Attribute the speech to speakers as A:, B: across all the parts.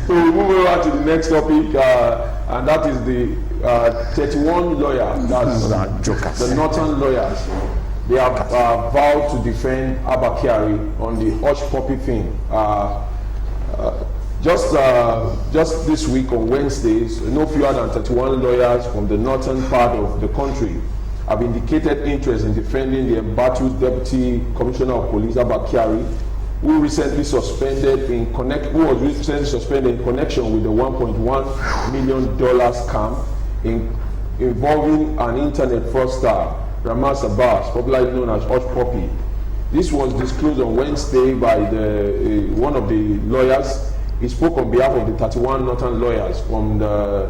A: So we move over to the next topic, and that is the 31 lawyers, that's the Northern lawyers. They have vowed to defend Abba Kyari on the Hush Puppy thing. Just this week on Wednesdays, no fewer than 31 lawyers from the northern part of the country have indicated interest in defending the embattled Deputy Commissioner of Police, Abba Kyari, who was recently suspended in connection with the $1.1 million scam involving an internet fraudster, Ramas Abbas, popularly known as Hush Puppy. This was disclosed on Wednesday by one of the lawyers. He spoke on behalf of the 31 northern lawyers from the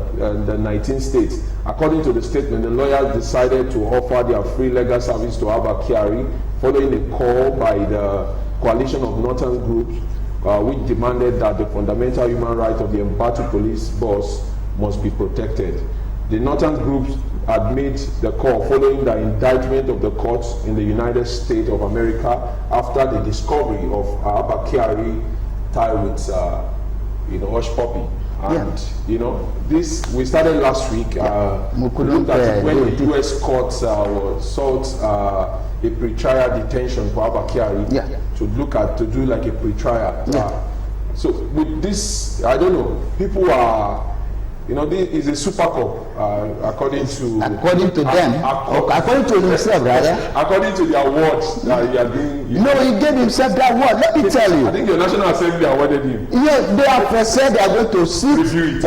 A: 19 states. According to the statement, the lawyers decided to offer their free legal service to Abba Kyari following a call by the coalition of northern groups which demanded that the fundamental human right of the embattled police boss must be protected. The northern groups had made the call following the indictment of the courts in the United States of America after the discovery of Abba Kyari tied with Hush Puppy. And this we started last week. Looked at when the U.S. courts sought a pre-trial detention for Abba Kyari to do like a pre-trial. So with this, I don't know. People are. This is a super cup, according to them, according to himself, rather. According to the awards that he has been.
B: No, he gave himself that award. Let me tell you.
A: I think your National Assembly awarded him.
B: Yes, they have said they are going to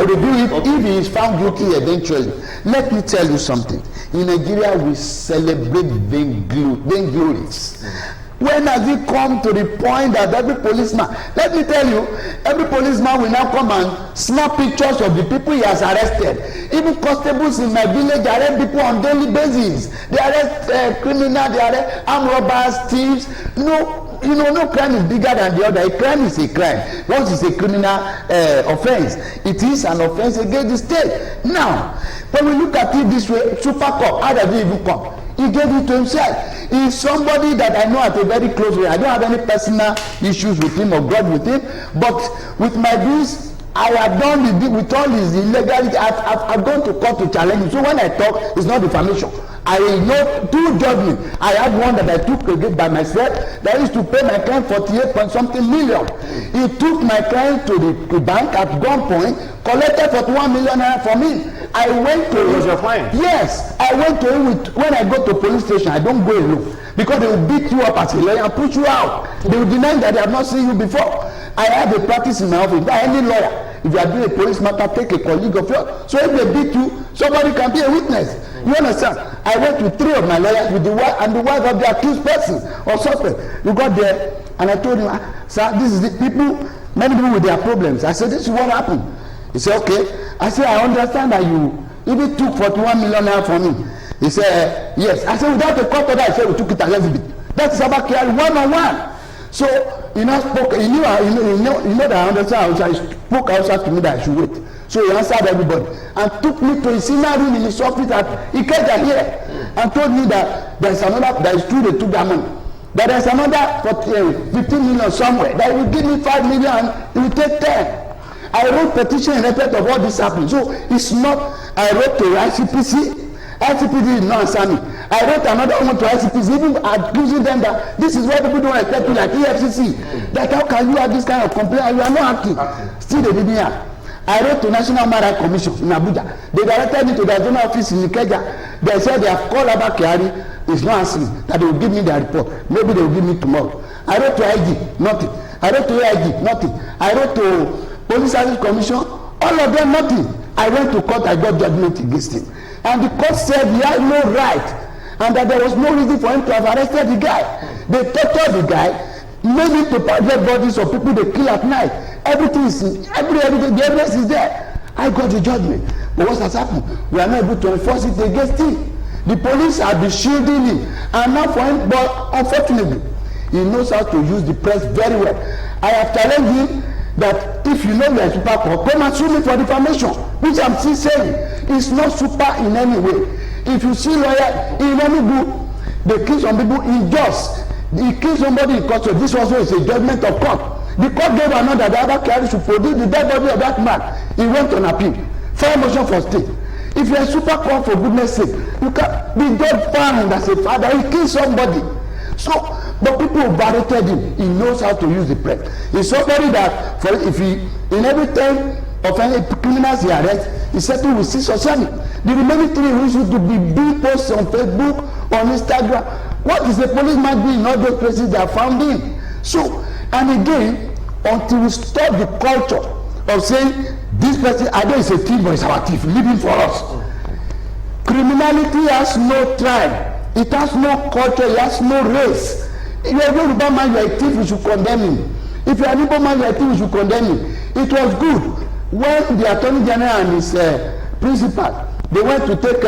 B: review it if he is found guilty eventually. Let me tell you something. In Nigeria, we celebrate vainglories. When has it come to the point that every policeman, let me tell you, every policeman will now come and snap pictures of the people he has arrested. Even constables in my village arrest people on daily basis. They arrest criminals, they arrest armed robbers, thieves. No crime is bigger than the other. A crime is a crime. Once it's a criminal offense, it is an offense against the state. Now, when we look at it this way, Super Cup, how does it even come? He gave it to himself. He is somebody that I know at a very close way. I don't have any personal issues with him or God with him, but with my views, I have done with all his illegality. I've gone to court to challenge him. So when I talk, it's not defamation. I know two judgments. I had one that I took again by myself that is to pay my client 48-point-something million. He took my client to the bank at gunpoint, collected 41 million naira from me. I went to him.
A: Was your client?
B: Yes, I went to him when I go to police station. I don't go alone because they will beat you up as a lawyer and push you out. They will deny that they have not seen you before. I have a practice in my office. Any lawyer, if you are doing a police matter, take a colleague of yours. So if they beat you, somebody can be a witness. You understand? I went with 3 of my lawyers with the wife and the wife of the accused person or suspect. We got there and I told him, sir, this is the people, many people with their problems. I said, this is what happened. He said, okay. I said, I understand that you even took 41 million naira from me. He said, yes. I said, without a court order, I said, we took it a little bit. That's Abba Kyari one-on-one. So he now spoke, he knew that I understand. He spoke outside to me that I should wait. So he answered everybody and took me to his senior room in his office at Ikeja here and told me that there is another, that is true they took that money. That there is another 15 million somewhere. That he will give me 5 million and he will take 10. I wrote petition in respect of all this happening. So it's not, I wrote to ICPC. ICPC did not answer me. I wrote another one to ICPC, even accusing them that this is what people don't expect you, like EFCC. That how can you have this kind of complaint and you are not acting? Still they didn't have. I wrote to National Human Rights Commission in Abuja. They directed me to their zonal office in Ikeja. They said they have called Abba Kyari. It's not answering. That they will give me their report. Maybe they will give me tomorrow. I wrote to IG, nothing. I wrote to AIG, nothing. I wrote to Police Service Commission, all of them, nothing. I went to court, I got judgment against him. And the court said he had no right and that there was no reason for him to have arrested the guy. They tortured the guy, made him to pack dead bodies of people they kill at night. Everything is, everything, the evidence is there. I got the judgment. But what has happened? We are not able to enforce it against him. The police have been shielding him. And now for him, but unfortunately, he knows how to use the press very well. I have challenged him that if you know you are super court, come and sue me for defamation, which I'm still saying. It's not super in any way. If you see lawyer in any group, they kill some people unjust. He kill somebody in court, so this also is a judgment of court. The court gave an order that Abba should produce the dead body of that man. He went on appeal. File motion for stay. If you're a super court, for goodness sake, you can be dead found as a father. He killed somebody. So, but people barricaded him. He knows how to use the press. He's somebody that, for if he, in every 10 of any criminals he arrests, he settled with 6 or 7. The remaining 3 we should be doing posts on Facebook, on Instagram. What is a policeman doing in all those places they are found in? So, and again, until we stop the culture of saying this person, I know it's a thief, but it's our thief, leave him for us. Criminality has no tribe. It has no culture. It has no race. If you are a Yoruba man, you are a thief, we should condemn him. If you are an Igbo man, you are a thief, we should condemn him. It was good when the Attorney General and his principal, they went to take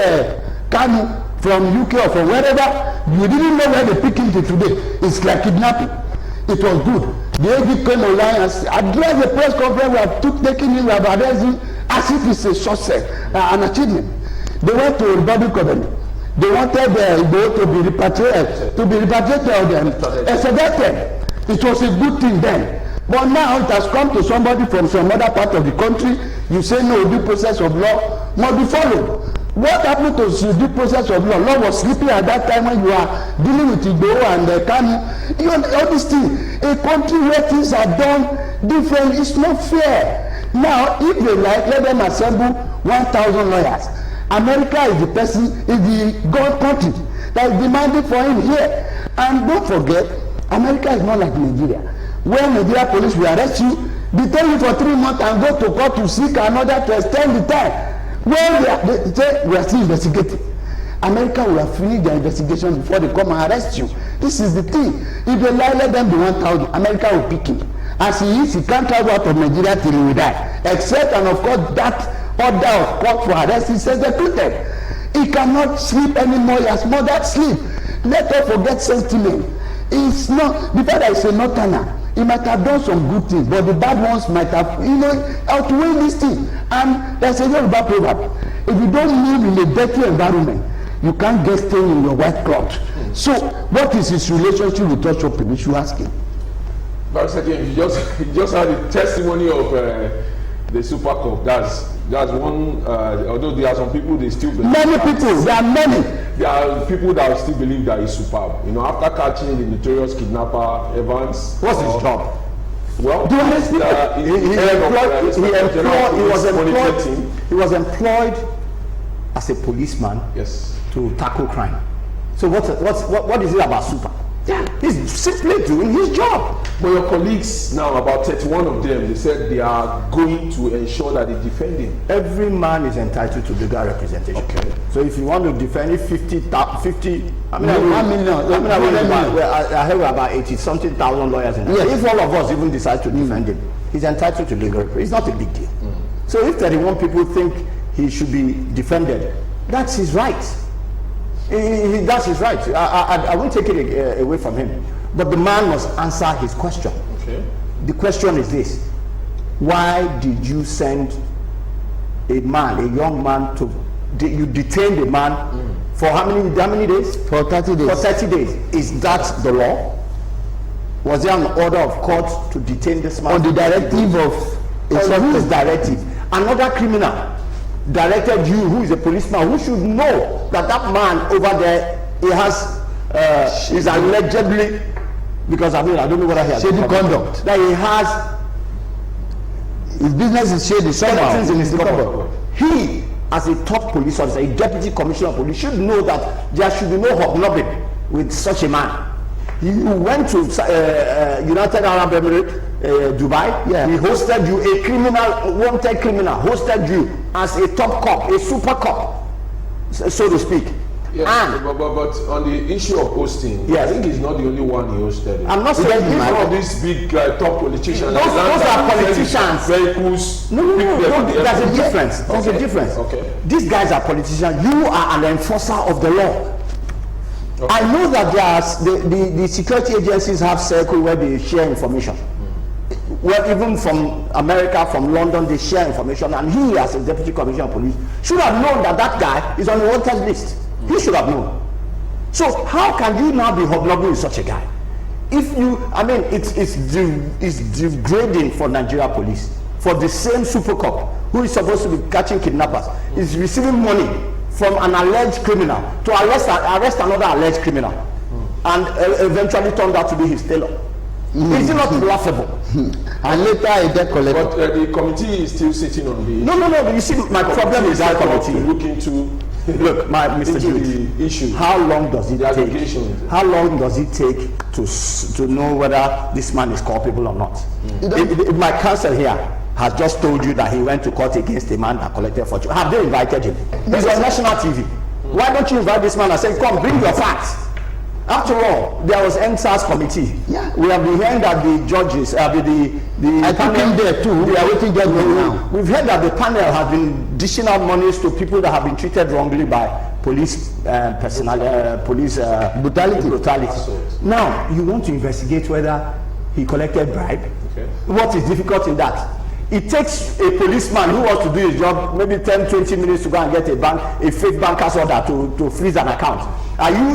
B: Kanu from UK or from wherever. You didn't know where they picked him to today. It's like kidnapping. It was good. The AG came online and addressed the press conference. We have taken him, we have addressed him as if it's a success, an achievement. They went to Republic of Benin. They wanted Igbo to be repatriated, or extradited. It was a good thing then. But now it has come to somebody from some other part of the country. You say no, due process of law must be followed. What happened to the due process of law? Law was sleeping at that time when you are dealing with Igbo and Kanu. You know, all these things. A country where things are done different, it's not fair. Now, if they like, let them assemble 1,000 lawyers. America is the person, is the God country that is demanding for him here. And don't forget, America is not like Nigeria. When Nigeria police will arrest you, detain you for 3 months and go to court to seek another to extend the time. When they say we are still investigating. America will have finished their investigation before they come and arrest you. This is the thing. If they lie, let them be 1,000. America will pick him. As he is, he can't travel out of Nigeria till he will die. Except, and of course, that order of court for arrest is executed. He cannot sleep anymore. He has murdered sleep. Let us forget sentiment. It's not, the fact that he's a northerner, he might have done some good things, but the bad ones might have, outweighed this thing. And there's a Yoruba proverb. If you don't live in a dirty environment, you can't get staying in your white cloth. So, what is his relationship with Touch Open? We should ask him.
A: Barrister James, you just had a testimony of the Super Cup. That's one. Although there are some people they still believe.
B: Many people. There are many.
A: There are people that still believe that he's superb. You know, after catching the notorious kidnapper Evans.
C: What's his job?
A: Well,
C: he was employed as a policeman.
A: Yes.
C: To tackle crime. So what is it about super? Yeah, he's simply doing his job.
A: But your colleagues now, about 31 of them, they said they are going to ensure that they defend him.
C: Every man is entitled to legal representation. Okay. So if you want to defend it, 50. I heard about 80-something thousand lawyers in there. Yes. If all of us even decide to defend him, he's entitled to legal representation. It's not a big deal. So if 31 people think he should be defended, that's his right. That's his right. I won't take it away from him. But the man must answer his question. Okay. The question is this: why did you send a young man you detained a man for how many days?
B: For 30 days.
C: For 30 days. Is that the law? Was there an order of court to detain this man?
B: On the directive of
C: whose directive? Another criminal directed you, who is a policeman, who should know that that man over there, he has is allegedly, because I don't know whether he has
B: shady conduct,
C: that he has
B: his business is shady somehow
C: in his cupboard. He, as a top police officer, a deputy commissioner of police, should know that there should be no hobnobbing with such a man. He went to United Arab Emirates, Dubai. Yeah. He hosted you, a wanted criminal, hosted you as a top cop, a super cop, so to speak.
A: Yes, but on the issue of hosting, yes. I think he's not the only one he hosted.
C: I'm not saying
A: he's one of these big top politicians.
C: Those are politicians.
A: Vehicles.
C: No, there's a difference. There's a difference.
A: Okay.
C: These guys are politicians. You are an enforcer of the law. Okay. I know that the security agencies have circles where they share information. Well, even from America, from London, they share information, and he, as a deputy commissioner of police, should have known that that guy is on the wanted list. He should have known. So how can you now be hobnobbing with such a guy? If you, I mean, it's degrading for Nigeria police, for the same super cop who is supposed to be catching kidnappers is receiving money from an alleged criminal to arrest another alleged criminal, and eventually turned out to be his tailor. Is it not laughable?
B: And later a debt collector.
A: But the committee is still sitting on the
C: No. You see, my problem is that committee.
A: Look into
C: Look, Mr. Jude,
A: the issue.
C: How long does it take?
A: Allegations.
C: How long does it take to know whether this man is culpable or not? If my counsel here has just told you that he went to court against a man that collected fortune, have they invited him? He's on national TV. Why don't you invite this man and say, come, bring your facts? After all, there was NSAS committee.
B: Yeah.
C: We have been hearing that the judges,
B: I took him there too. They are waiting judgment now.
C: We've heard that the panel has been dishing out monies to people that have been treated wrongly by police brutality. Now, you want to investigate whether he collected bribe?
A: Okay. What
C: is difficult in that? It takes a policeman who wants to do his job maybe 10-20 minutes to go and get a fake banker's order to freeze an account.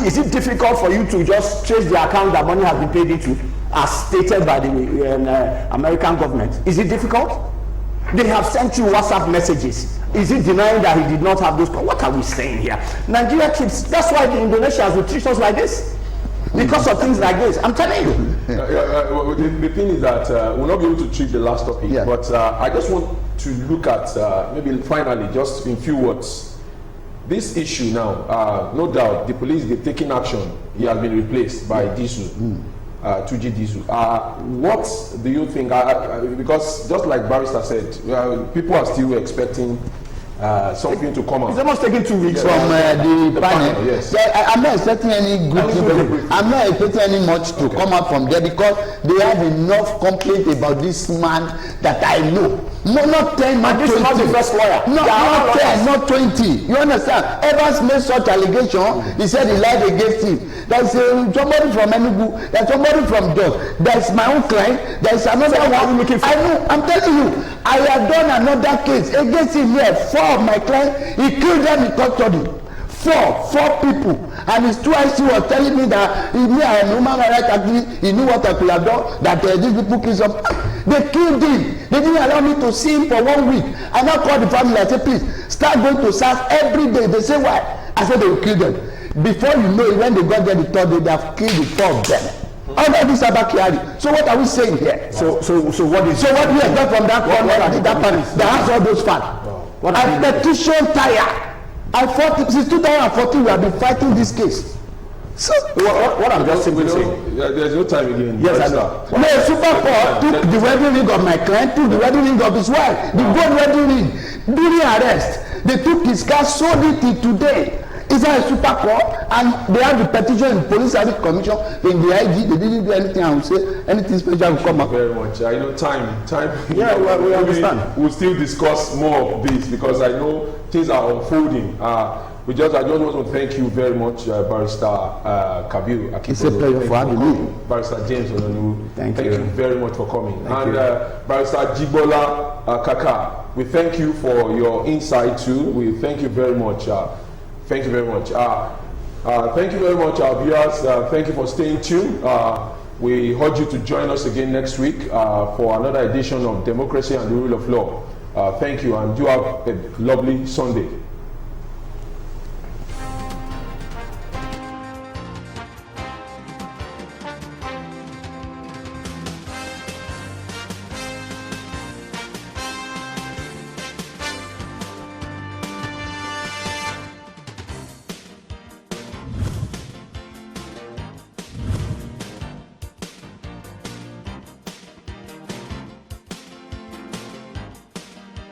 C: Is it difficult for you to just trace the account that money has been paid into as stated by the American government? Is it difficult? They have sent you WhatsApp messages. Is it denying that he did not have those? What are we saying here? Nigeria keeps, that's why the Indonesians will treat us like this. Because of things like this, I'm telling you.
A: The thing is that we'll not be able to treat the last topic, but I just want to look at maybe finally, just in few words, this issue now. No doubt, the police, they've taken action. He has been replaced by Disu, 2G Disu. What do you think? Because just like Barrister said, people are still expecting something to come out.
C: It's almost taking 2 weeks
B: from the panel.
A: Yes.
B: I'm not expecting any good thing. I'm not expecting any much to come out from there because they have enough complaint about this man that I know. No, not 10, not 20.
C: This is not the first lawyer.
B: Not 10, not 20. You understand? Evans made such allegation. He said he lied against him. There's somebody from Enugu. There's somebody from Jos. There's my own client. There's another one. I know. I'm telling you. I have done another case against him here. 4 of my clients. He killed them in custody. 4 people. And his 2IC was telling me that I am human rights activist. He knew what I could have done. That these people killed some. They killed him. They didn't allow me to see him for 1 week. I now called the family. I said, please start going to SARS every day. They say why? I said they will kill them. Before you know it, when they got there the 3rd day, they have killed the 4 of them. Under this Abakari. So what are we saying here? So what we expect from that panel? That has all those facts. I petition tire. I fought since 2014. We have been fighting this case. So
C: what I'm just simply saying.
A: There's no time again.
C: Yes, I know.
B: No, Super Court took the wedding ring of my client, took the wedding ring of his wife, the gold wedding ring. During arrest, they took his car, sold it till today. It's not a Super Court, and they have the petition in the Police Service Commission, in the IG. They didn't do anything. I would say anything special will come up.
A: Very much. I know time.
C: Yeah, we understand.
A: We'll still discuss more of this because I know things are unfolding. I just want to thank you very much, Barrister Kabir Akipolo.
B: It's a pleasure for having me.
A: Barrister James Ononu.
C: Thank
A: you very much for coming. Barrister Jibola Kaka, we thank you for your insight too. We thank you very much. Thank you very much. Thank you very much, our viewers. Thank you for staying tuned. We urge you to join us again next week for another edition of Democracy and the Rule of Law. Thank you, and you have a lovely Sunday.